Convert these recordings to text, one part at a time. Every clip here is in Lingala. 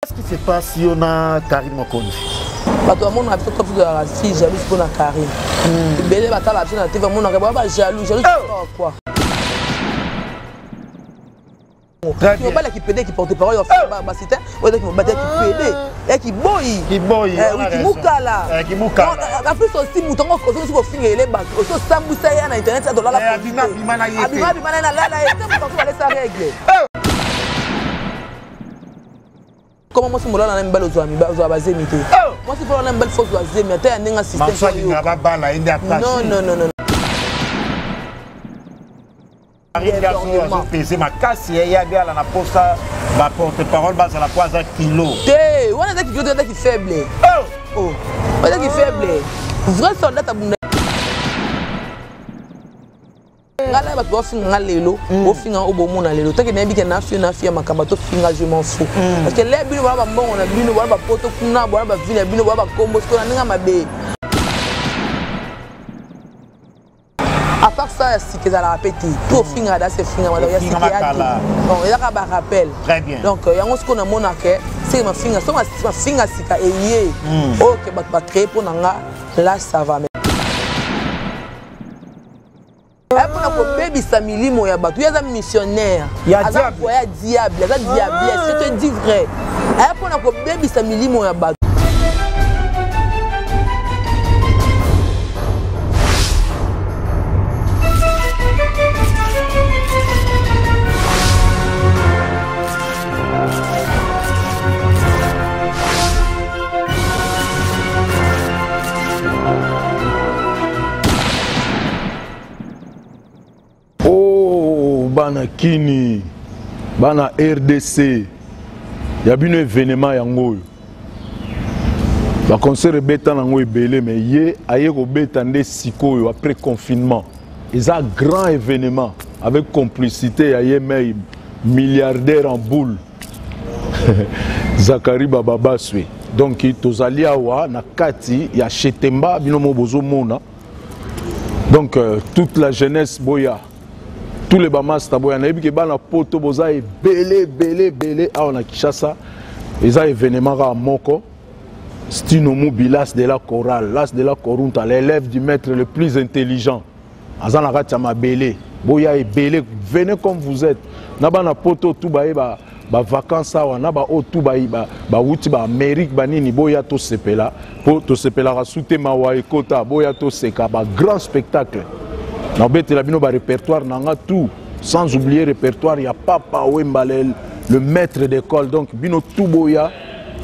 Qu'est-ce qui se passe si on a Karim Mokonzi? Parce que mon habitude comme la fille jalouse pour la Karim. Belé va la fille na TV mon na ba jaloux quoi. Qui me bat qui pédé qui porte parole bah c'était ou qui me battait qui pédé et qui boy qui mukala qui mukala en plus aussi mouton ko so ko finga ele ba so sambusa ya na internet dollar la abima bimana yete abima bimana na la yete pour que ça règle. Comment moi si mon là na mbalo zo ami ba zo bazemité moi si faut na mbalo faut zo azemité ya ninga système non non non non c'est ma casse il y a bien la posta ma porte-parole base à la poise à kilo on a qui faible oh on a qui faible vrai soldat abunda ngala ba to finga lelo o finga o bomo na lelo take na bi ke na fia makamba to finga je m'en fous parce que les bino ba mbongo na bino ba poto kuna ba vina bino ba kombo ko na ninga mabe. À part ça, c'est que ça l'a répété. Tout finga da c'est finga il y a ce qu'il y a. Bon, il y a un rappel. Très bien. Donc il y a ce qu'on a monarque, c'est ma finga, so ma finga sika lié. OK, ba créer pour nanga, là ça va. Et pour na ko baby samili mo ya batu, il y a un missionnaire. Il y a diable, il y a diable, je te dis vrai. Et pour na ko baby samili mo ya batu. Bana Kini, bana RDC, il y a un événement yango. Ba concert beta nango ebele mais yé aye ko beta nde sikoyo après confinement. Ils a un grand événement avec complicité aye mais milliardaire en boule. Zakari Bababaswe. Donc tozali awa na kati ya Chetemba binomo bozo mona. Donc toute la jeunesse boya tous les bamas taboya na ebiki bana poto boza belé a on a Kinshasa ils a événement à moko stino mobilas de la chorale l'as de la corunta l'élève du maître le plus intelligent azana katama belé boya belé venez comme vous êtes na bana poto tout ba vacances awa na ba o tout ba wuti ba Amérique banini boya to sepela po to sepela rasute mawa ekota boya to seka ba grand spectacle. Le répertoire nanga tout, sans oublier le répertoire, il y a Papa Wembalel, le maître d'école, donc bino tout boya,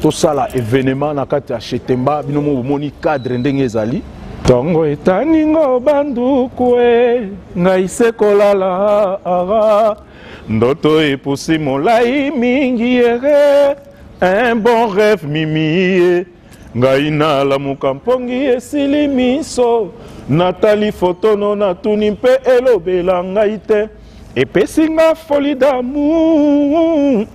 tout ça là, événement nakati à Chetemba, bino moni cadre ndengezali. Tongo etaningo bandu kwe, ngaise kolala ara, ndoto epusi molai mingi ere, un bon rêve mimi. Ngaina la mukampongi esili miso Nathalie Fotono na tuni mpe elobela ngai te epesinga folie d'amour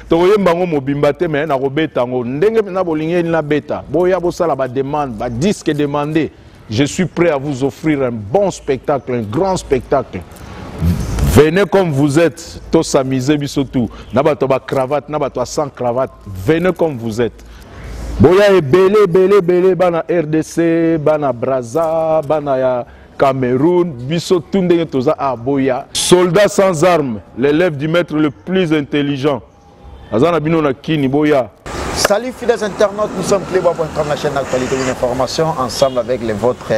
toyemba ngo mobimba te mais na kobeta ngo ndenge na bolingi na beta boya bosala ba demande ba disque demandé je suis prêt à vous offrir un bon spectacle un grand spectacle. Venez comme vous êtes, tous s'amuser bisotou. Nabato ba cravate, nabato sans cravate. Venez comme vous êtes. Boya est belé, bana RDC, bana Brazza, bana ya Cameroun, bisotou ndenge toza a boya. Soldat sans armes, l'élève du maître le plus intelligent. Azana bino na kini boya. Salut fidèles internautes, nous sommes Playboy.com, la chaîne d'actualité et d'information, ensemble avec les vôtres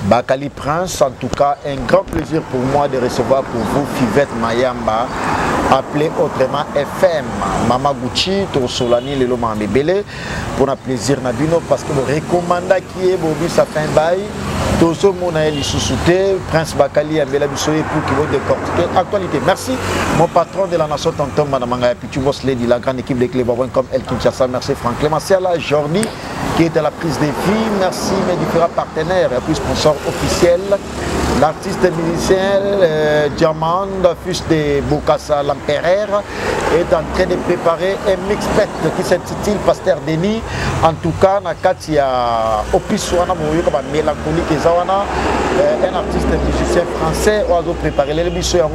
Bakali Prince. En tout cas, un grand plaisir pour moi de recevoir pour vous Fivette Mayamba, appelé autrement FM. Mama Gucci, Solani, Lelo Mamebele, pour un plaisir Nabino, parce que vous recommandez qui est Bobi, ça fait un bail. Tozo Monaël Soussouté, Prince Bakali, Ambela Bissoye pour qui vous décortiquer actualité. Merci, mon patron de la nation, Tonton Madamanga Pitubos Lady, la grande équipe de Playboy.com, El Kinshasa. Merci Franck Clémentiala, Jordi, qui est à la prise des filles. Merci mes différents partenaires et puis sponsors officiels. l'artiste musicien Diamond, fils de Bokassa l'Empereur, est en train de préparer un mixtape qui s'intitule Pasteur Denis. En tout cas, il y a Opiswana mélancolique et Zawana, un artiste musicien français, on a préparé les émissions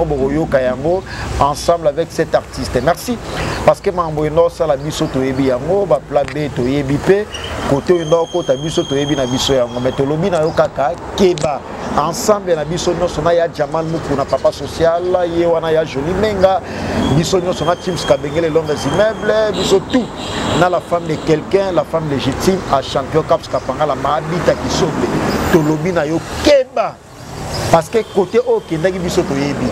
ensemble avec cet artiste. Merci parce que Mamboino ça la biso to yebi yango ba plabe to yebi pe côté ndoko ta biso to yebi na biso yango metolobi na yo kaka keba ensemble na biso nyonso na ya Jamal Muku na papa social ye wana ya Jolie Menga biso nyonso na Teams Kabengele l'homme des immeubles biso tout na la femme de quelqu'un la femme légitime à champion Caps Kapanga la mahabita qui sauve tolobi na yo keba parce que côté o kendaki biso to yebi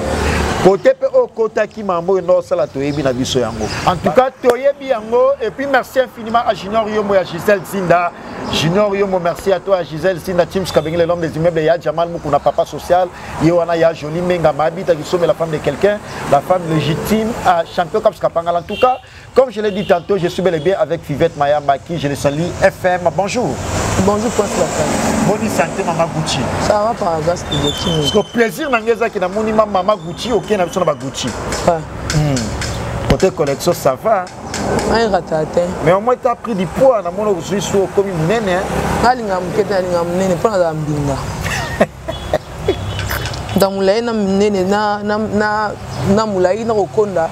côté pe o kota ki mambo no sala to yebi na biso yango en tout cas to yebi yango et puis merci infiniment à Junior Yomo et à Gisèle Zinda. Junior Yomo, merci à toi, Gisèle Zinda, Teams Kabengele l'homme des immeubles, ya Jamal Muku na papa social, Yoana ya Jolie Menga Mabita qui sommet la femme de quelqu'un, la femme légitime à champion Caps Kapanga. En tout cas, comme je l'ai dit tantôt, je suis bel et bien avec Vivette Mayamba qui je le salue FM. Bonjour. Bonjour, Prince Lafayette. Bonne santé, Maman Gucci. Ça va par grâce de Dieu. Parce que plaisir n'engage qui n'a mon imam Maman Gucci, aucun n'a besoin de Gucci. Côté collection, ça va. Mais au moins, tu as pris du poids. Dans mon suis sur comme une nene. Dans mon lait, na moulay na okonda.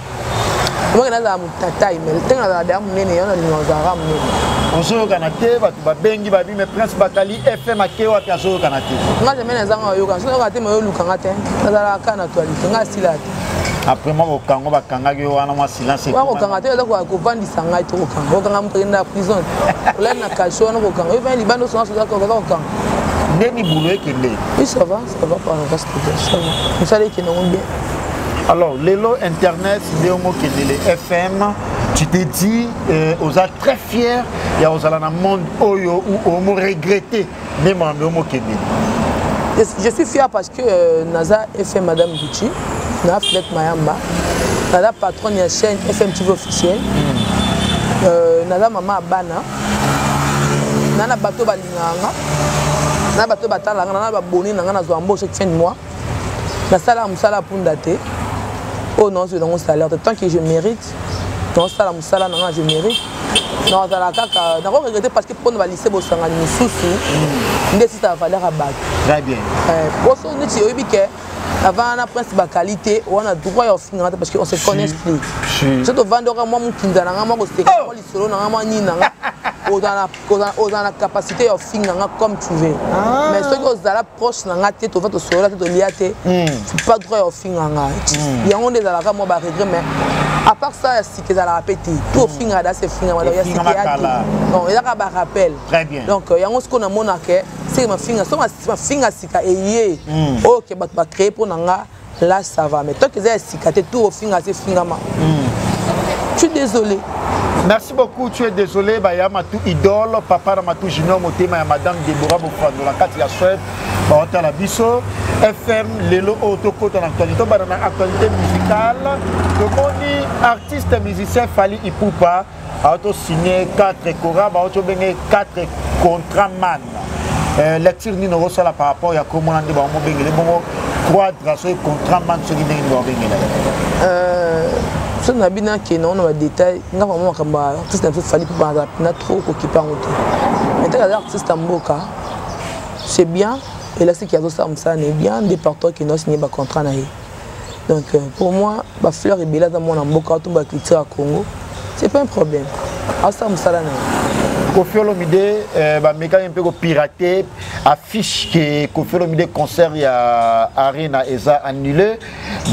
Moi, na za mutata email. Tenga za da munene yana linozara munene. Ozo kanate ba bengi ba bi me Prince Bakali FM akewa pya zo kanate. Nga zemena za nga yoka. So nga te mo luka ngate. Za kana actualité. Nga silate. Après moi au Congo ba kangaki wana moi silence. Wa ko kanga te za ko vandisa ngai to ko kanga. Ko kanga mutenda prison. Ola na kasho na ko kanga. Yo va libando so so za ko kanga. Neni boulot kende. Oui, ça va par le reste de ça. Vous savez qu'ils n'ont bien. Alors, l'élo internet, c'est les FM. Tu te dis, aux a très fiers, il y a aux alana monde oyo ou au mot regretté, même en homo kende. Je suis fier parce que Naza FM Madame Gucci, Naza Flek Mayamba, Naza patron de la chaîne FM TV officielle, Naza Maman Abana, Nana Bato Balinganga. Na bato batala na ba boni na na zo embauche fin de mois na sala musala pour dater oh non c'est dans mon salaire tant que je mérite non sala musala na je mérite non ça la kaka na regretter parce que pour nous lycée bosanga ni susu ndesi ça valeur à bac très bien pour ça on dit obi que avant na prince ba qualité on a droit au finir parce que on se connaît plus je te vendora moi mon kinda na moi ko se ko lisolo na moi ni na on a la capacité de faire comme tu veux. Mais ceux qui ont la proche, na tête, tu vas te soler, tu te liater, tu pas droit de faire. Il y a un des alaka moi ba regret mais à part ça si que ça la répéter tout au fin là c'est fin il y a ce qui a non il y a pas rappel. Très bien. Donc il y a un ce qu'on a monarque c'est ma fin so ma fin sika et OK ba créer pour nanga là ça va mais toi que ça sika tout au fin c'est fin ma. Je suis désolé. Merci beaucoup, tu es désolé, Baya Matou idole, papa Matou Junior Motema, madame Deborah Bofano, la carte la Suède, Baota la Bisso, FM, Lelo Otoko, dans l'actualité, dans l'actualité musicale, le moni artiste musicien Fali Ipupa a signé 4 corps, a 4 contrats man. Lecture ni no sala par rapport à comment on dit bon bengele bon 3 traços contrats man ce qui n'est pas bengele. Ce n'a bien que non on a détail nga vraiment comme artiste un Fali Ipupa na trop occupé en auto. Maintenant l'artiste Mboka c'est bien et là c'est qui a ça ça n'est bien des partenaires qui n'ont signé pas contrat na. Donc pour moi ba fleur et bella dans mon Mboka tout ba culture à Congo c'est pas un problème. Ah ça me ça là. Koffi Olomide bameka un peu piraté affiche que Koffi Olomide concert ya Arena eza annulé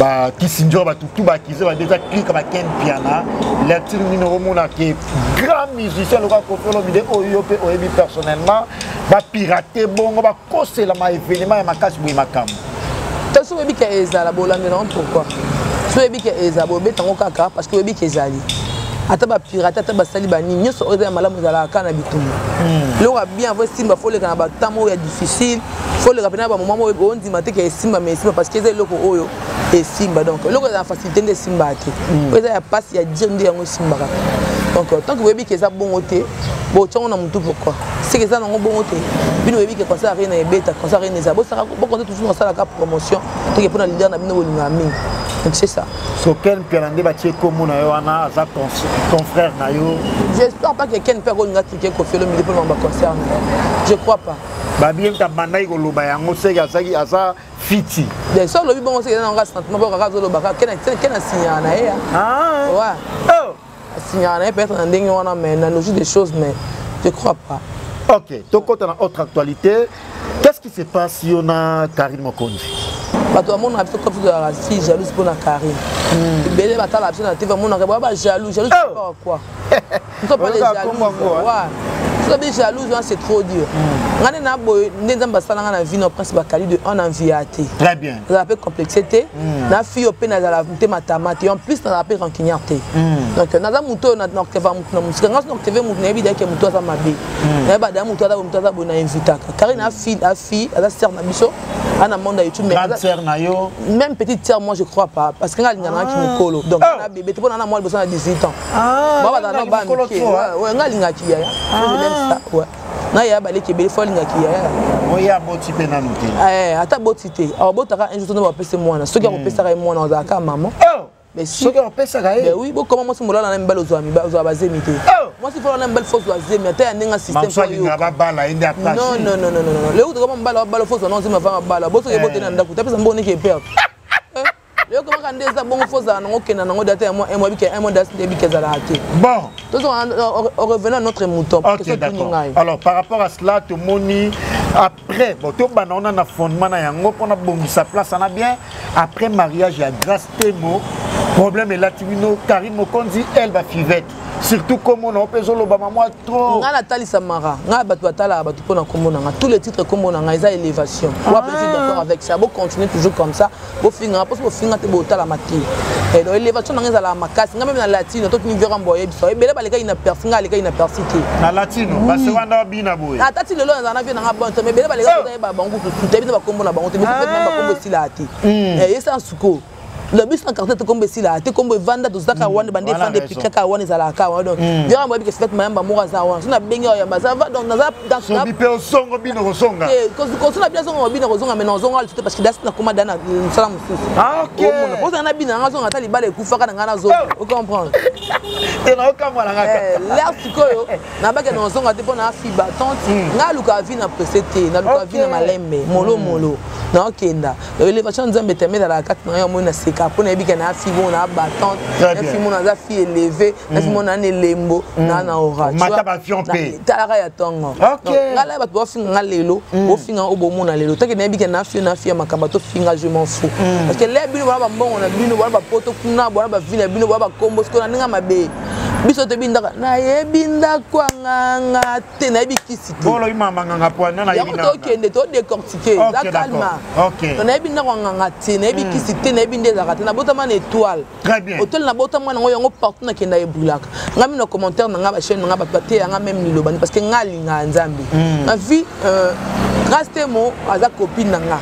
ba Kissinger ba tout ba kizo ba déjà clique ba Ken Piana lecture numéro mona qui grand musicien le Koffi Olomide oyo pe oyebi personnellement ba piraté bongo ba kosé la ma événement ya makasi boy makam tant so oyebi que eza la bolande non pourquoi so oyebi que eza bo betango kaka parce que oyebi que ezali ata ba pirate ata ba sali ba nini nyoso oza malamu zala kana bitumba lo ka bien avoir simba faut le kana ba tamo ya difficile faut le rappeler ba moment on dit maté que simba mais simba parce que c'est loko oyo et simba donc loko la facilité de simba ate oza ya passe ya dire ndi yango simba ka donc tant que vous voyez que ça bon côté bon tu on a mutu pourquoi c'est que ça non bon côté bino webi que ça rien na beta ça rien na bo ça bon côté toujours ça la promotion tant que pour na leader na bino bolinga mingi. Donc c'est ça. So Ken Pialande batie comme na yo ana za ton frère na yo. J'espère pas que Ken peut gonga ticket ko fait le milieu pour mon concert. Je crois pas. Ba bien ta bandai ko loba yango se ya saki asa fiti. Des so lobi bon c'est dans sentiment ba ka zo loba ka Ken a signé na ya. Ah. Ouais. Oh. Signé na peut-être en dingue on a mais na logique des choses mais je crois pas. OK, donc quand on a autre actualité, qu'est-ce qui se passe si on a Karine Mokonzi? Bato amona biso comme la fille jalouse pour na Karine. Belé batala biso na TV amona ba jaloux pas quoi. Nous sommes pas les jaloux. Ouais. Nous sommes jaloux c'est trop dur. Ngane na boy ndenzamba sala na vie no prince bakali de en enviaté. Très bien. Ça appelle complexité. Na fille au pena la monter matamate en plus na appelle ranquignarté. Donc na za muto na nokeva muto na musika ngas nokeve muto na ebi dake muto za mabe. Na ba da muto za bona invitaka. Karine a fille a sœur na biso. Ana monde YouTube mais même petite sœur moi je crois pas parce que ngana ki mukolo donc na bébé pour na moi besoin de 18 ans baba na ba ouais ngalinga ki ya je l'aime ça ouais na ya balé ke bele fo linga ki ya oya boti pe na nuté ata boti te alors botaka un jour to ba pese moi na soki ko pesa ka moi na za ka maman mais si soki ko pesa ka mais oui bo comment moi si molala na mbalo zo ami ba zo bazemi te moi si faut na mbalo fo zo azemi ata ninga système pour yo non le ou comment mbalo fo zo non zema va mbalo bo soki bote na ndako tapesa mbone ke perdre le comment quand des bon fo za non okena na ngodata moi bi ke moi das de bi ke za la ate bon donc on revenant à notre mouton okay, alors par rapport à cela tout moni après bon to bana on a na fondement na yango pona bongisa place na bien après mariage ya grâce temo problème est là tibino Karine Mokonzi elle va fivette surtout comme on peut solo ba maman trop ngana tali samara nga batu batala batu pona komona nga tous les titres comme on nga eza élévation ou après je suis d'accord avec ça bon continuer toujours comme ça bo finga parce que bo finga te bo tala mati et donc élévation nga la makasi nga même na latino to ni vera mboye biso e bele baleka ina persinga aleka ina persité na latino parce que wanda bina boye atati lelo na vie na bon mais bele baleka ba bangu tout te bino ba kombo na bango te mais peut même ba kombo silati et ça suko le bus en carte comme si là tu comme vanda dos daka wan bande vande pikaka wan za ka wan donc bien moi bi que fait mayamba mora za wan sona benga ya ça va donc dans ça bi pe osongo bino osonga quand on a bien songo bino osonga mais non zonga tout parce que das na koma dana salam susu ah OK on pose na bina nga zonga tali bale kufaka na ngana zo on comprend et na okamwa nga l'air sikoyo na ba ke na zonga te pona fi batante nga luka vi na presete na luka vi na malembe molo na okenda l'élévation nzambe te mettre la carte na yo mo na seka pour na bika na fi bon na batante na fi mon na fi élevé na fi mon na lembo na ora mata ba fi on pe talaka ya tongo ngala ba to finga lelo o finga o bomo na lelo take na bika na fi makamba to finga je m'en fous parce que les bino ba mbongo na bino ba poto kuna ba vina bino ba kombo sko na ninga mabe biso te bindaka na yebinda kwa nganga te na bikisi te bolo imama nganga poana na yebinda to kende to décortiquer la calma OK na yebinda kwa nganga te na bikisi te na binde za kata na botama na étoile très bien hôtel na botama na ngo partout na kenda ebulaka ngami na commentaire na nga ba chaîne nga ba te nga même lilobani parce que ngali nga nzambi na vie grâce temo aza copine na nga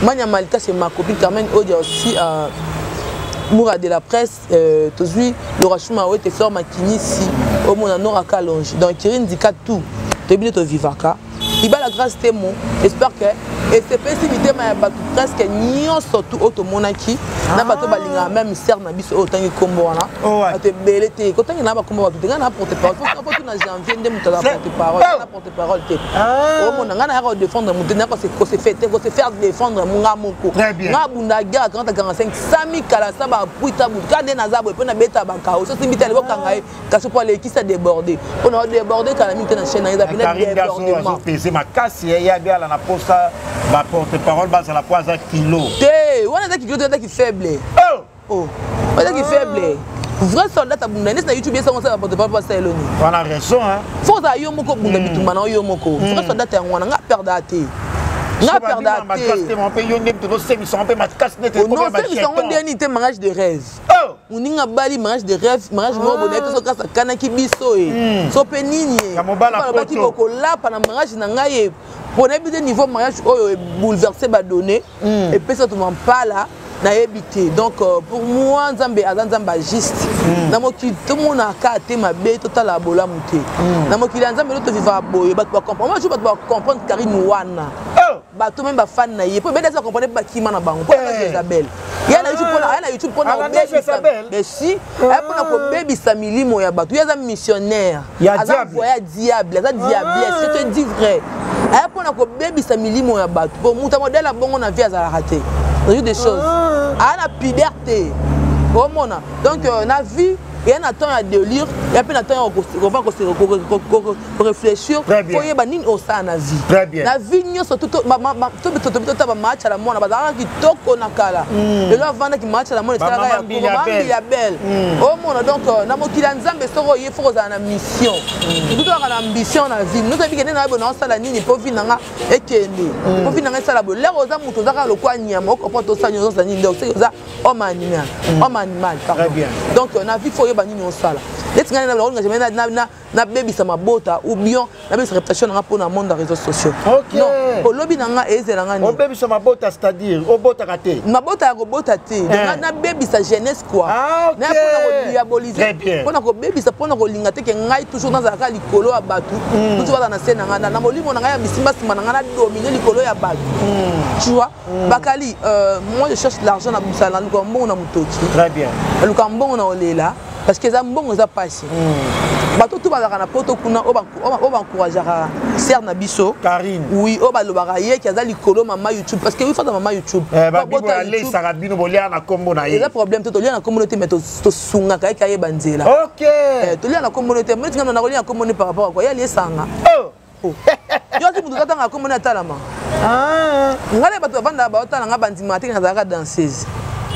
manya malika c'est ma copine Carmen Odia aussi Moura de la presse, Tozui, le Rachuma Oué, Fleur Makini, si, au monde en aura calonge. Donc, Kirin dit qu'à tout, tu es bien au vivaka. Il va la grâce témoin, j'espère que, et c'est possibilité, mais il y a presque nion surtout au monaki, n'a pas tout balinga, même serre n'a bis autant que combo là. Tu es belle, quand tu n'as pas combo, tu n'as pas porté parole. Faut que tu n'as jamais de porter parole, tu n'as porté parole. Au monde, on a défendre mon tenir, qu'on se fait faire défendre mon amour. Très bien. Na bundaga 45 Sami kala saba puita buka de nazabo pe na beta bankao so simita le bokangai kaso pour les qui ça déborder on a débordé quand la minute na chaîne na pina débordement c'est ma casse il y a bien la posta va porter parole base à la poise à kilo té on a qui kilo qui faible oh on a qui faible vrai soldat abunda na YouTube ça on ça porter parole pas ça eloni on a raison hein faut ça yo moko bunda bitumba na yo moko vrai soldat ya ngwana nga perdre até na perda te mon pe yonde to se mi son pe ma casse net ko non c'est ils ont dernier te mariage de rêve uninga bali mariage de rêve mariage mo bonnet to kasa kana ki biso so pe nini ba ki boko la pa na mariage na ngai pour n'habiter niveau mariage bouleversé ba donné et puis ça tout m'en pas là na éviter donc pour moi nzambe azanzamba juste na moki tout monde a katé ma bé total la bola muté na moki nzambe to vivre boye ba comprendre moi je pas comprendre Karine wana ba tout même ba fan na yé pour bien ça comprendre ba ki mana bango pour Isabelle ya na YouTube pour na Isabelle mais si elle pour na ko baby samili mo ya batu ya za missionnaire aza voya diable aza diable je te dis vrai elle pour na ko baby samili mo ya batu pour muta modèle a bongo na vie azala raté des choses à la puberté au monde donc na vie il y a un temps à délire il y a un temps à réfléchir pour y banine au sein na vie la vie n'y surtout tout match à la monde bazara qui toko na kala et là vendre qui match à la monde c'est la belle au monde donc na mokila nzambe soro il faut za na mission tout na ambition na vie nous tabi kene na bona sala nini pour vivre nga ekende pour vivre nga sala bo l'air aux amuto za le kwa nyama ko poto sanyo za nini donc c'est ça homme animal pardon donc na vie faut banini osala leti ngana na longa jamais na baby sama bota ou bien na baby réputation na pour na monde des réseaux sociaux non o lobby na nga ezela ngani o baby sama bota c'est-à-dire o bota raté ma bota ya bota te na baby sa jeunesse quoi na pour na diaboliser pour na ko baby sa pour na ko linga te ke ngai toujours dans la likolo ya batu tout va na scène nga na molimo na nga ya bisimba sima na nga na dominer likolo ya batu tu vois bakali moi je cherche l'argent na busala lukambo na mutoti très bien lukambo na olela parce que ça mbongo za passé bato tout bazaka na poto kuna oba encourageara ser na biso Karine oui oba lobaka ye ki azali kolo mama YouTube parce que oui fa mama YouTube ba bibo aller sarabino bolia na kombo na ye le problème to lia na communauté mais to sunga ka ka ye banzela OK to lia na communauté mais tingana na lia na communauté par rapport à quoi ya li sanga yo ti mutu tanga communauté talama ngale bato banda ba otala nga bandima te ngazaka danseuse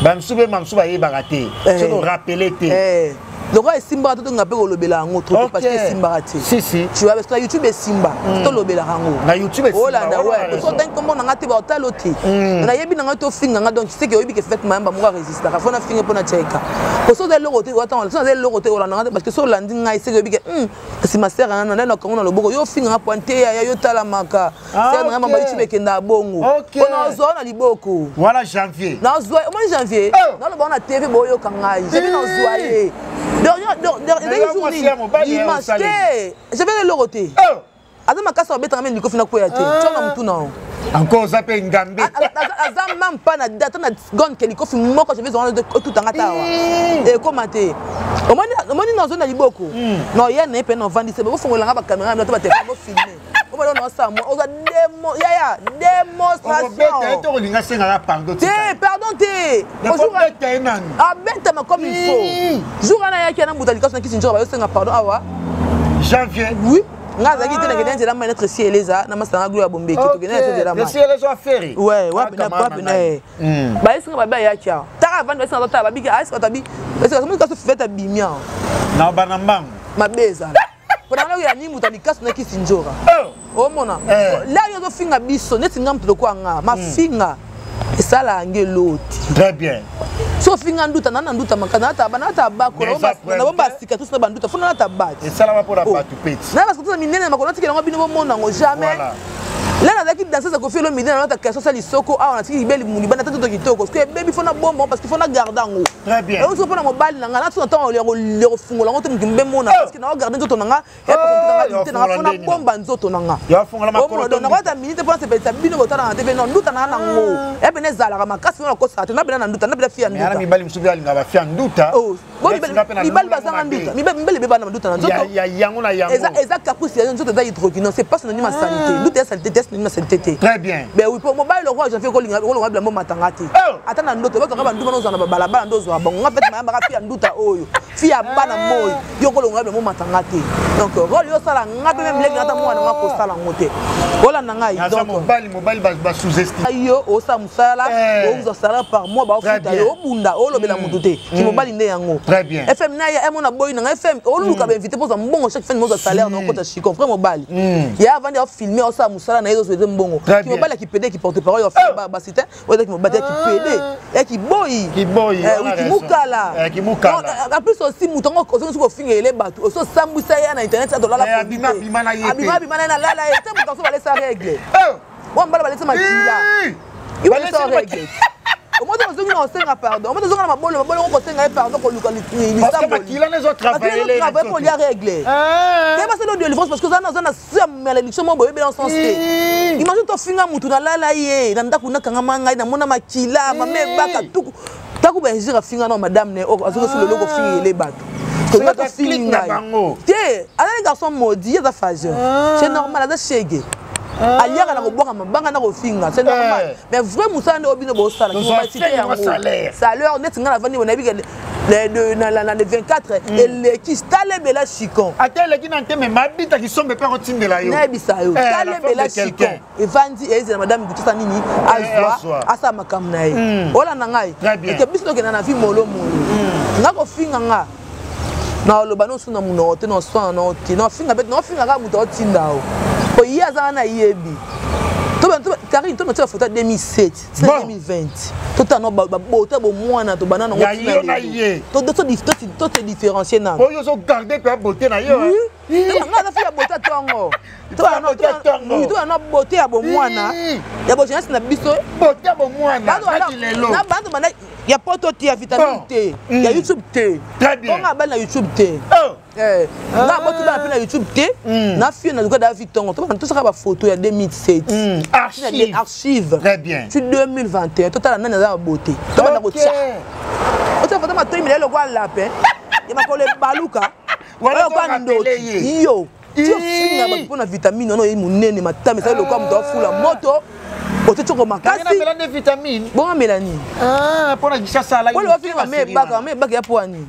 Bamsoube mamsouba ye bagate c'est de rappeler te donc simba to ngape ko lobela ngo trop parce que simba te si tu vois parce que YouTube est simba to lobela ngo na YouTube oh là ouais so tant comme on ngate ba otalote na yebi nga to finga nga donc tu sais que yebi que fait mamba mo résister ka fona finga pona cheka ko so de lorote attends so de lorote o la nga parce que so landi nga c'est que yebi que si ma sœur na na ko na loboko yo finga nga pointe ya yo tala maka c'est nga mamba YouTube kenda bongo on zo na liboko voilà janvier na zo au mois janvier na lo ba na TV boyo kangai je vais na zoyer je vais le loroter. Adam makasa obeta ngame ndiko fina koya te. Tshona mtu nao. Encore ça peut ngambe. Azam mam pa na data na gon ke likofi moko je vais zo de tout angata wa. Et comment te? Omoni na zo na liboko. No ye na pe no vandi se bo fongola ngaba camera na to ba te bo filmer. O ba no sa mo o za demo ya démonstration. Obeta to linga senga pardon. Pardon te. Bonjour beta nani. Abeta ma comme il faut. Jour ana ya ki na mutalika so na kisinjo ba yo senga pardon awa. Janvier. Oui. Nga zaki te na gena nzela ma notre ciel eleza na masanga gloire bombe ki to gena nzela ma. Le ciel eleza affaire. Ouais, na quoi na. Ba esinga ba ya kia. Tara van ba esinga ta ba biki a esinga ta bi. Parce que ka so feta bimia. Na bana mbangu. Mabeza. Pour na ya ni mutalika so na kisinjora. Oh mona. Là yo zo finga biso neti ngam to ko nga ma finga. Esala angeloti. Très bien. So finga nduta nana nduta makana ta banata bako na bomba sika tout ça banduta fona na tabati. Esala ma pour la batu peti. Na parce que tout ça minene makona tikela ngobino bo mona ngo jamais. Là na zaki danser ça ko fait le midi na ta question ça lisoko a on a tiki beli muni bana tato kitoko parce que baby fona bombo parce qu'il faut na garder ngo. Très bien. Et on se prend mobile na ngana tout le temps le refungola ngo temki mbemona parce que na garder nzoto nanga et parce que na fona bomba nzoto nanga. Ya fungola makolo. Donc na ta minute pour se peut bino botala na TV non nduta na ngo. E bene zala ka makasi na ko sa na bena na nduta na bena fia nduta. Ana mi bali msubi ali ngaba fia nduta. Oh. Mi bali bazanga nduta. Mi bali beba na nduta na nzoto. Ya yango na yango. Eza caprice ya nzoto da hydroquinone c'est pas synonyme à sanité. Nduta ya santé test synonyme à santé. Très bien. Ben oui, pour mobile le roi, j'en fais colinga, on va blâmer matangati. Attends, on doit faire un double dans la balabala, dans la banque. On va faire ma mère fille en doute à oyo. Fille à bana moy. Yo ko longa blâmer matangati. Donc rôle yo sala ngabe même les gars moi na ko sala ngote. Voilà nangai. Donc mobile ba sous-estimé. Yo o sa musala, o uzo sala par mois ba futa yo bunda o lobela mutute. Ki mobile nde yango. Très bien. FM na ya mona boy na FM o luka ba inviter pour ça bon chaque fin de mois salaire na ko ta chiko frère mobile. Ya avant de filmer o sa musala na ils ont souhaité mbongo qui me bala qui pédé qui porte parole ba c'était ouais qui me battait qui pédé et qui boy qui mukala en plus aussi mutongo ko so finga les bateaux so sambusa ya na internet ça dollar la abima na la la et ça mutongo va laisser régler on va laisser matila il va laisser régler au moins nous on senga pardon au moins nous on ma bolo on senga pardon pour localité parce que makila les autres travailler pour les régler c'est pas ça de l'élevage parce que ça na ça l'élection mo boye bien sens imagine to finga mutu na la ye na ndako na kanga manga na mona makila mame baka tuku taku benjira finga na madame ne o azo sur le logo finga les bateaux que na to finga té ala les garçons maudits ça faisait c'est normal ça chege aliaka na koboka mabanga na kofinga c'est normal mais vraiment ça ne obino bo sala qui va citer en salaire net ngana vandi bona bika le 24 et le qui stale bela chicon atele qui nante mais mabita qui sombe pas rotindela yo na bisa yo stale bela chicon et vandi et la madame butisa nini azwa asa makam na ye ola na ngai et biso ke na fi molo na kofinga nga na loba no suna muno te no so no ti no finga bet no finga ga muto tinda o ko yaza na yebi to Karine to mettre photo 2007 c'est 2020 tout en boté bo mwana to banana to te différencier na o yo so garder pe beauté na yo nga na fi beauté tongo to na beauté ya bo mwana ya bo jeunesse na biso beauté bo mwana na bando bana ya poto ti ya vitamine T ya YouTube T très bien on a bana YouTube T na boto bana na YouTube T na fi na luka da vitongo to ça ba photo ya 2007 archive très bien tu 2021 total na na beauté to bana ko tcha o te photo ma to imile lo kwa lapin ya makole baluka wala kwa ndoti yo tu finga ba pona vitamine no e munene matame ça lo kwa mto fula moto ote choko makasi na melane vitamine bon mélanie pona gisha sala yo wala finga me baka ya poani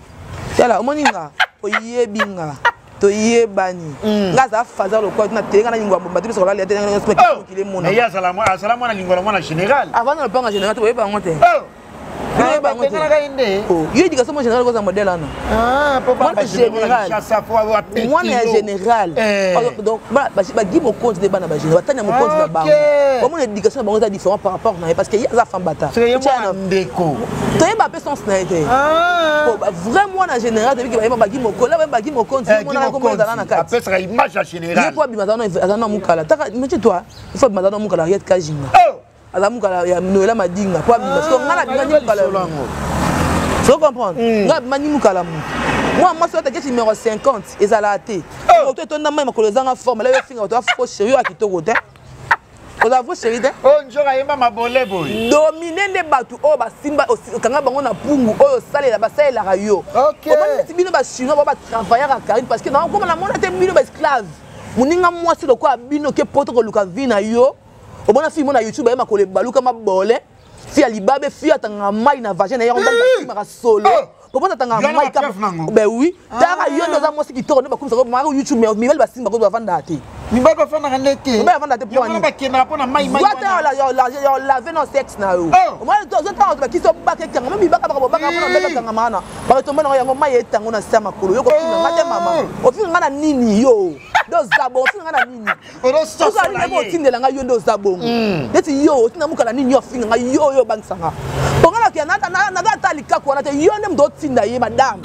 yala omoninga oyebinga to yebani ngaza faza lo kwa na tenga na lingwa mbatu so la lete na spek kile mona ya salamu na lingwa mona général avant na panga général to yeba ngote yo éducation générale ko za modèle ana papa général moi mais général donc ba gi mo compte de bana ba général batanya mo compte na bango comment éducation bango est différent par rapport na parce que ya za femme bata c'est ndeko to yeba pe sens na été vraiment na général depuis que ba gi mo ko la ba gi mo compte mo na ko mo za na kati après ça image la général yo po bi mazana azana mukala taka mais toi il faut mazana mukala riet kajinga alamukala ya noela madinga kwa bima so ngala binga mukala longo so comprendre ngala mani mukala moi so take numéro 50 ezala te o to tonda mai makolo zanga forme la yo finga to afo chéri akitoko te o la vo chéri te o njora yema mabole boy dominer ne batu o ba simba kanga bango na pungu oyo salela ba salela rayo OK o ba tibino ba chinois ba travailler à Karine parce que na ko na mona te bino ba esclave muninga mwasi lo kwa bino ke poto ko luka vina yo au moins fille na YouTube ba makole baluka mabole fi alibabe fi atanga mai na vagin na yo ndanga ba solo comment atanga mai ka ben oui tara yo ndo za mosi kitoko ndo bakumisa ko mara YouTube mais bel basimba ko bavanda te mi ba ba fana ngete ba vanda te point ba kena pona mai wata la laver no sexe na yo au moins to ta ba kiso ba ke kanga mi ba ka ba pona mbeka kanga mana ba to mbona yango mai etango na sama kolo yo ko finga ngate mama o finga ngana nini yo do zabo o finga ngana nini o so so la ye tindela nga yo ndo zabo neti yo tinda mukala nini yo finga nga yo bangsanga bongala ke na ta likako na te yo nem do tinda ye madame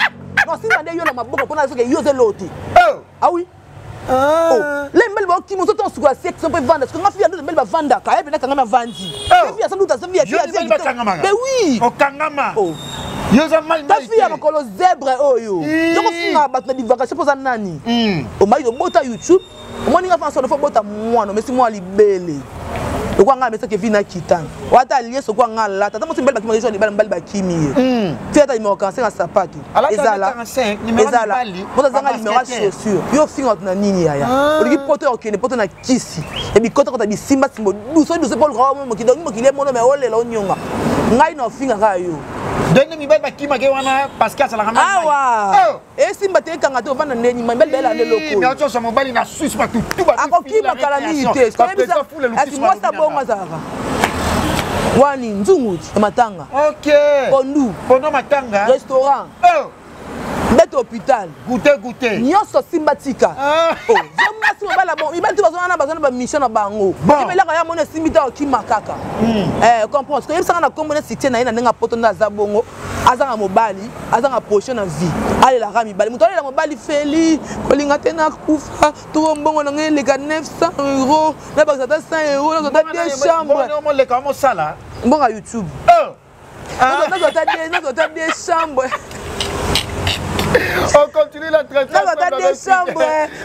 non singa nde yo na maboko pona soke yo ze loti ah oui les mbel ba ki moto to sukwa section pe vendre parce que nga fi ando mbel ba vanda ka ebe na kanga na vandi fi sans doute ça fi mais oui o kangama yo za mal ta fi ya makolo zèbre oyo yo ko finga ba na divagation pour ça nani o mai do bota YouTube o moni nga fa so no fo bota mwana mais si moi libele le quoi nga mesa ke vina kitang wata lié so quoi nga la tata mo simbel ba kimalizo ni bal ba kimi fiata numéro 45 à sapato ezala ezala mo zanga numéro chaussure yo finga na nini ya o li poto o kene poto na kisi e bi kota kota bi simba simbo duso Paul Graham mo kile mo no me olela onyonga ngai no finga ka yo donne mi ba kima ke wana parce que ça la ramène awa e simba te kanga to vanda neni mbel bela ne loko mais autre so mobali na Suisse pas tout ba akokima kala ni te ati mo sa bonga zaka wani nzunguti matanga OK pondu pondo matanga restaurant bête hôpital goûter nyonso simbatika oh je moi bala bon ibali tu bazona ba mission na bango ibela ka ya mona simbita okimakaka comprends parce que yebisanga na kombo na cité na ina ndenga poto na zabongo azanga mobali azanga poche na vie ale la rami bali muto ale la mobali feli kolinga tena kufa to mbongo na ngele ka 900 € na ba 100 € na ta deux chambres non le comment ça là mbonga YouTube na ta deux chambres. On continue l'entretien. Na ta décembre,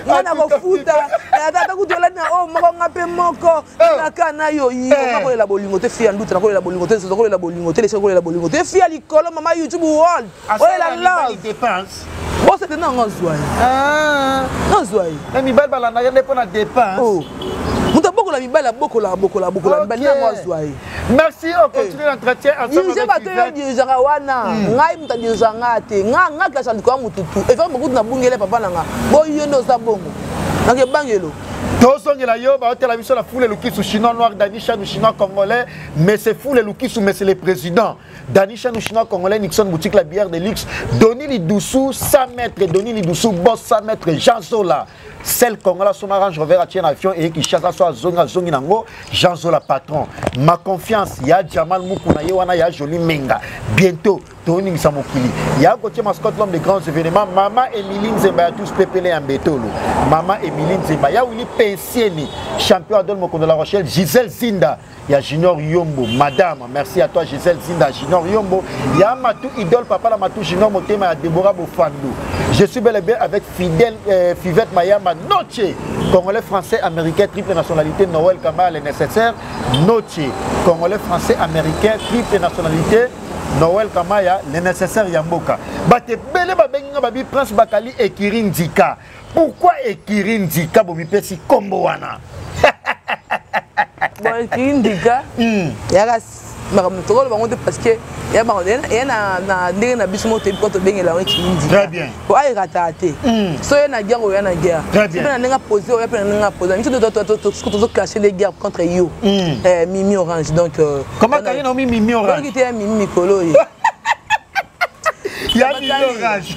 na ko futa, na ta kutola na o moko ngape moko, na kana yo yi, na ko la bolingo te fia nduta na ko la bolingo te so ko la bolingo te so ko la bolingo te fia likolo mama YouTube world. O la love dépense. Bon c'était na ngozwai. Ngozwai. Na mi bal bala na yende pona dépense. Oh. Muta bokola mibala bokola mibala na ngozwai. Merci, on continue l'entretien ensemble. Je bato yo dirigera wana. Ngai muta dirigera ngate. Nga ka chandi kwa mututu. E fa beaucoup na bungele papa nanga. Bo yendo za bongo. Na ke bangelo. Tozongela yo ba hôtel la mission la foule Lukisu chinois noir Danisha chinois congolais mais c'est foule Lukisu mais c'est le président Danisha chinois congolais Nixon boutique la bière de luxe Doni Lidoussou 100 mètres Doni Lidoussou boss 100 mètres Jean Zola celle congolais son Range Rover à tien avion et qui chasse soit zongi nango Jean Zola patron ma confiance ya Jamal Mukuna wana ya Joli Menga bientôt Tony Samokili ya côté mascotte l'homme des grands événements Maman Emilie Nzemba ya tous pepele en betolo Maman Emilie Nzemba ya Willy Pensieni champion Adol Mokondo de la Rochelle Gisèle Zinda ya Junior Yombo madame merci à toi Gisèle Zinda Junior Yombo ya Matou idole papa la Matou Junior Motema ya Deborah Bofando je suis bel et bien avec Fidèle Fivette Mayama Noche congolais français américain triple nationalité Noël Kama le nécessaire Noche congolais français américain triple nationalité Noël Kamaya, le nécessaire Yamboka. Bate bele babenga babi Prince Bakali et Kirin Dika. Pourquoi Kirin Dika bobi pesi kombo wana? Bon Kirin Dika. Yaga makamutolo bango parce que ya ba na ndenge na biso moto ko to bengela wa Kirin Dika. Très bien. Ko ay ratate. So ya na guerre o ya na guerre. Très bien. Na nga poser o ya pe na nga poser. Miso to clasher les guerres contre yo. Mimi Orange donc comment quand on Mimi Orange? Qui était Mimi Kolo. Il y a Mimi Orange.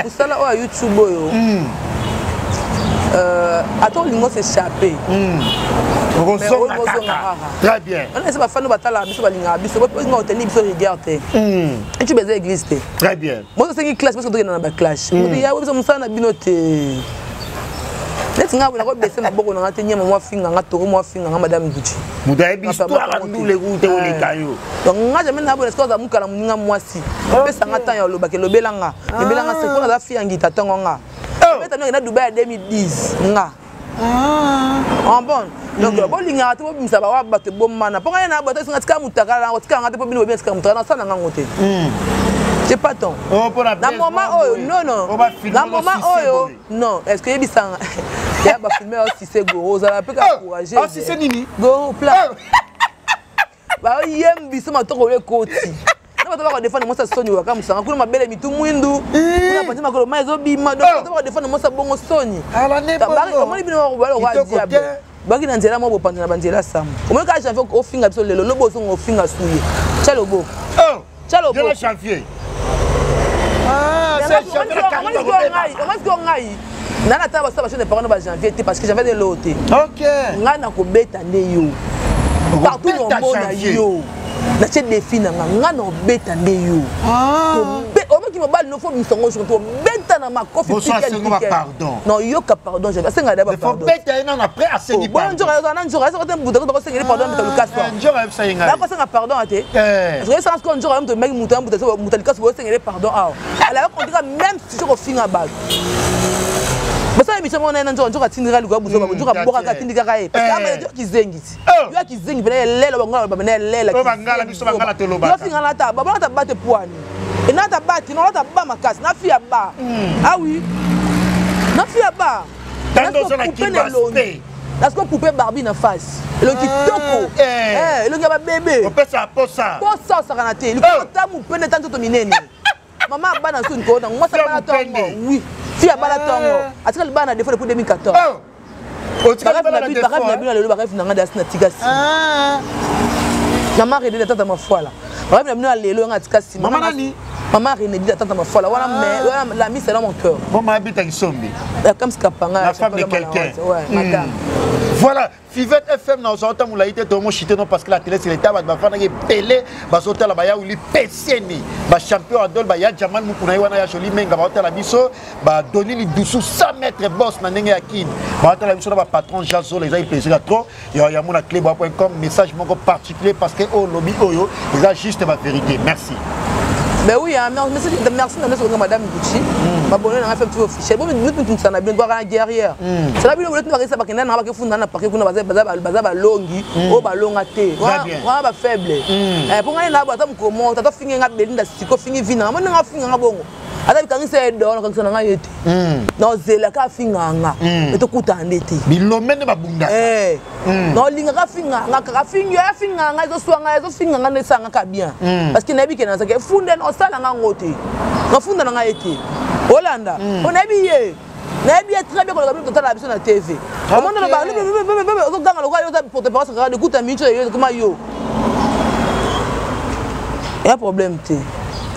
Pour ça là au YouTube yo. Attends, l'immo s'échapper. Très bien. On est pas fan de batala, biso balinga, biso pas nga hôtel biso regarder. Et tu besoin église. Très bien. Moi c'est une classe parce que tu es dans la classe. Moi il y a besoin ça na binote. Let's nga na ko bese na boko na tenye mo finga nga toro mo finga nga madame Gucci. Mudaye histoire ndule kute ole kayo. Donc nga jamais na bo escoza mukala muninga mwasi. Pesa nga tan ya loba ke lobelanga. Lobelanga c'est pour la fille ngita tango nga. Beta no na Dubai 2010 nga. En bon. Donc bon linga to bimisa ba wa bato bomana. Ponga na bato singa tika mutaka na tika nga te po bino be tika mutaka na sana nga ngote. C'est pas ton. Dans le moment où non. Dans le moment où non. Est-ce que il y a pas filmer aussi c'est gros. Ça va peu encourager. Ah si c'est nini. Go plat. Ba yem biso matoko le koti. Na ba défendre moi ça soni wa kama sanga kuna mabele mitu mwindu. Kuna pati makolo mazo bima donc ba défendre moi ça bongo soni. Ala ne bongo. Ba comment bino wa diable. Baki na nzela mo bo panda na banzela sam. Comment ka janvier ko finga biso lelo no bozo ngo finga suye. Chalo bo. Chalo bo. Je janvier. Ah, c'est janvier. Nana taba ça parce que parents ba janvier parce que j'avais de l'autre. OK. Ngana ko beta ne yo. Partout no mona yo. Na chez défi na ngana beta ne yo. Ah. O qui me bal no faut misongo sur toi. Beta na ma coffee piqué. Pardon. Non, yo ka pardon, je vais senga d'abord pardon. Faut beta na après à sengi pardon. Bon, njora ça te bouta ko senga pardon mais le casse pas. Njora ça yenga. La ko senga pardon ate. Je sens que njora me mec muta muta le casse bo senga pardon ah. Alors on dirait même si je finga bag. Mais ça émission on est dans njora tindira lu ko buzo ba njora boka ka tindika ka e. Parce que ama qui zengiti. Yo qui zengi bele lelo bangala ba bele lela. O bangala biso bangala to loba. Yo finga la ta ba ta bate poani. Et na ta bate non ta ba makasi na fia ba. Ah oui. Na fia ba. Tando ça na kibaste. Parce que poupée Barbie na face. Le kitoko. Le gars bébé. On peut ça posa. Posa ça kana te. Le kota mu pene tanto to minene. Maman bana so nko na moi ça bana tongo. Oui. Fia bana tongo. Atika le bana défaut depuis 2014. O tika bana na défaut. Barabi na bino le barabi na ngada sina tigasi. Na mari de tata ma foi là. Barabi na bino lelo nga tika si. Maman nani? Maman Renédie la tante ma folle. Voilà, mais la mise c'est dans mon cœur. Maman habite à Kisombi. Comme Skapanga. La femme de quelqu'un. Ouais, madame. Voilà, Fivette FM dans son temps, il été tout le monde chité non parce que la télé c'est l'état, bah faire des pelé, bah sauter la baya ou li PCNI, bah champion adol, bah ya Jamal Mukuna wana ya joli menga, bah la biso, bah donner les dessous 100 mètres boss na nenge yakin, bah la biso bah patron Jaso les gens plaisir à trop, il y a mon clé.com message mon particulier parce que au lobby oyo, ils a juste ma vérité. Merci. Ben oui, merci de Madame Gucci. Ma bonne a fait un petit officiel. Bon, nous sommes bien voir la guerrière. C'est la vie où nous avons ça parce que nous avons fait fondre parce que nous avons bazar longi, au ballon à thé. Voilà, va faible. Pour aller là-bas, tu comment, tu as fini à Belinda, tu as fini vina, moi non fini à bon. Alors quand c'est dehors, quand ça n'a été. Non, c'est la ka fini à et tu coûtes en été. Bilomène ba bunda. Non, linga ka fini à ils sont fini à ne sanga ka bien. Parce que nabi kenan ça que fondé non ça la ngote. Non fondé na été. Hollanda, on habillé. Nabi est très bien quand on a vu tout la vision na TV. Comment on va le dans le roi pour te passer de écoute à minute comment yo. Il y a un problème té.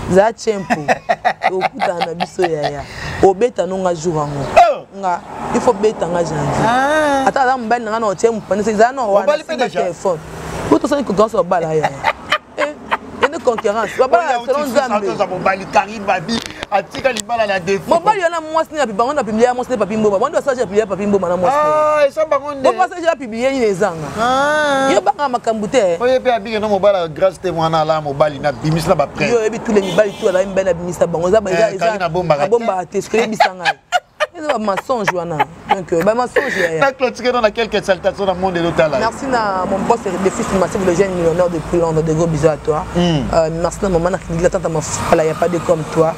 Za tempo okuta na biso yaya obeta nonga jour nga il faut beta nga janvier ata za mbali nga na tempo panese za no wana téléphone pour tout ça que grâce au bala yaya une concurrence bala selon Zambé ça mobile Karim Babi atika libala la défaut mobile yana mwasi na bibango na publier mwasi na papi mboba bando saje publier papi mboba na mwasi ça bangonde bon passage ya publier ni ezanga yo banga makambute oye pe abike no mobile grâce témoin na la mobile na bimis na ba près yo ebi tous les mibali tout la mbena bimisa bango za ba na bomba te ce que bisanga c'est un mensonge wana donc ba mensonge ya ta clôture dans quelques salutations dans le monde de l'hôtel là merci na mon boss de fils massif le jeune millionnaire depuis Londres de gros bisous à toi merci na maman na la tante ma fala y a pas de comme toi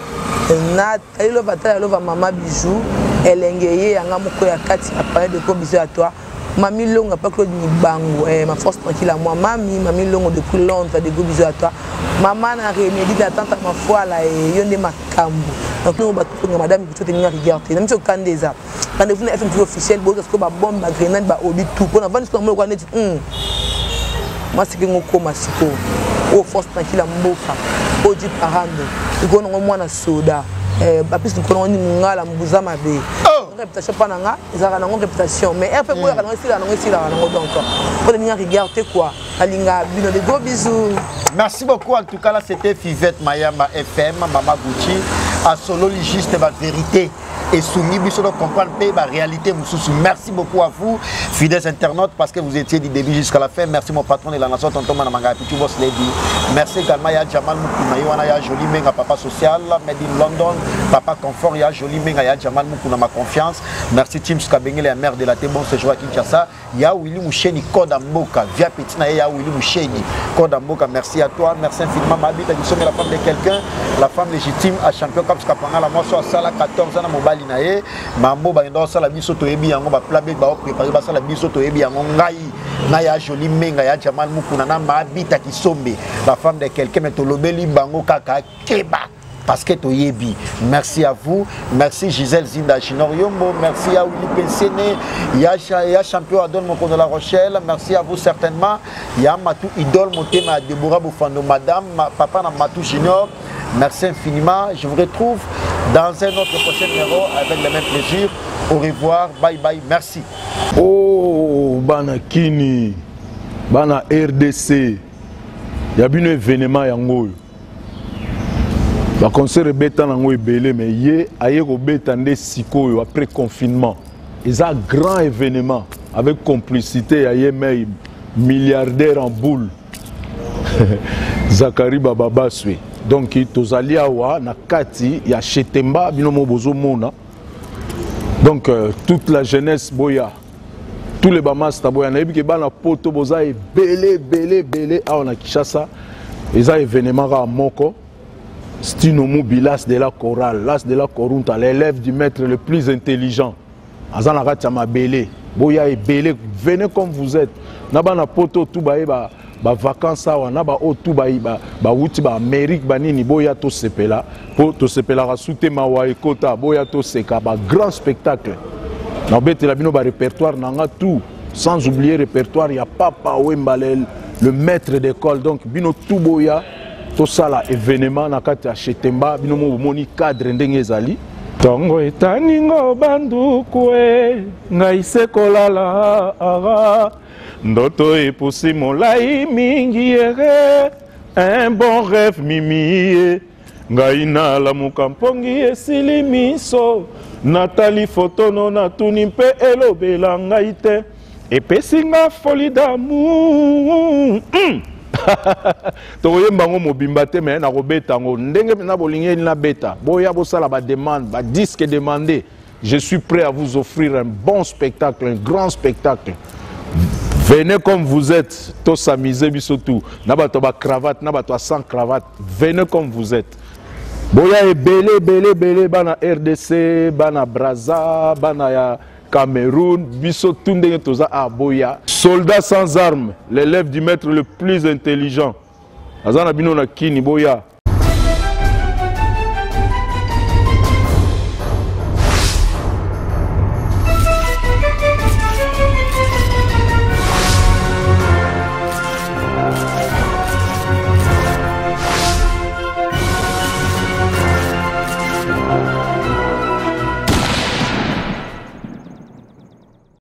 na tailo batala lo va maman bijou elengeye yanga moko ya kati a parler de gros bisous à toi Mami Longo pas Claude Nibango ma force tranquille à moi Mami Longo depuis Londres de gros bisous à toi maman na Remédie la tante ma foi là et yonde makambo donc nous va tout madame qui te venir regarder même si au Kandeza quand vous venez FM officiel parce que ba bombe ba grenade ba obi tout pour avant ce qu'on dit moi c'est que ngoko masiko au force tranquille à mboka au dit parando iko ngo mwana soda ba piste ko ngoni ngala mbuza mabe réputation pas nanga ezaka nango réputation mais RP boya kana sila nango donc pour venir regarder quoi alinga bino de gros bisous. Merci beaucoup en tout cas là c'était Fivette Mayamba FM Mama Gucci à solo juste la vérité et soumis biso de comprendre la réalité mususu. Merci beaucoup à vous fidèles internautes parce que vous étiez du début jusqu'à la fin. Merci mon patron de la nation tonton Manamanga Pichu Boss Lady. Merci également ya Jamal Mukuna Yoana ya Joli Menga papa social made in London papa confort ya Joli Menga ya Jamal Mukuna ma confiance. Merci Tim Skabengele la mère de la Tébon séjour à Kinshasa. Ya Willy Moucheni Koda Mboka via Petit na ya Willy Moucheni Koda Mboka. Merci à toi, merci infiniment Mabi la mission de la femme de quelqu'un, la femme légitime à champion comme Skapanga la moi soit sala 14 ans na mobali na ye mambo ba ndo sala biso to yebi yango ba plabe ba préparer ba sala biso to yebi yango ngai na ya Joli Menga ya Jamal Mukuna na Mabi ta Kisombe la femme de quelqu'un mais to lobeli bango kaka keba parce que tu yebi. Merci à vous, merci Gisèle Zinda Chinoriombo, merci à Willy Pensene, ya champion Adon Moko de la Rochelle, merci à vous certainement, ya Matou Idol Motema Deborah Boufando Madame, Papa na Matou Junior, merci infiniment, je vous retrouve dans un autre prochain numéro avec le même plaisir, au revoir, bye bye, merci. Oh, Bana Kini, Bana RDC, il y a un événement yango. Le concert est bétan nango ebele mais yé aye ko bétande sikoyo après confinement. Ils a un grand événement avec complicité aye mais milliardaire en boule. Zakari Bababaswe. Donc tozali awa na kati ya Chetemba binomo bozo mona. Donc toute la jeunesse boya tous les bamas taboya na yebi ke bana poto boza belé awa na Kinshasa. Ils a événement ra moko. Stinomu Bilas de la chorale, l'as de la Corunta, l'élève du maître le plus intelligent. Azana Chama Belé, Boya et Belé, venez comme vous êtes. Nabana poto tout bae ba vacances awa, naba o tout bae ba wuti ba Amérique banini boya to sepela, po to sepela rasute mawa ekota boya to seka ba grand spectacle. Na bete la bino ba répertoire nanga tout, sans oublier répertoire ya Papa Wembalel, le maître d'école donc bino tout boya. tosala événement na kati ya Chetemba bino moni cadre ndenge ezali tongo etaningo banduku ngai se kolala ara ndoto epusi molai mingi ere un bon rêve mimi ngai nalamuka mpongi esili miso natali fotono natuni mpe elobela ngai te epesi nga folie d'amour tokoyemba ngo mobimba te me nakobeta ngo ndenge na bolingeli na beta boya bosala ba demande ba disque demandé je suis prêt à vous offrir un bon spectacle un grand spectacle. Venez comme vous êtes, tous s'amuser bisotou. Nabato ba cravate, nabato sans cravate. Venez comme vous êtes. Boya e belé bana RDC, bana Brazza, bana ya Cameroun, bisotou ndenge toza a boya. Soldats sans armes, l'élève du maître le plus intelligent. Azana bino na kini boya.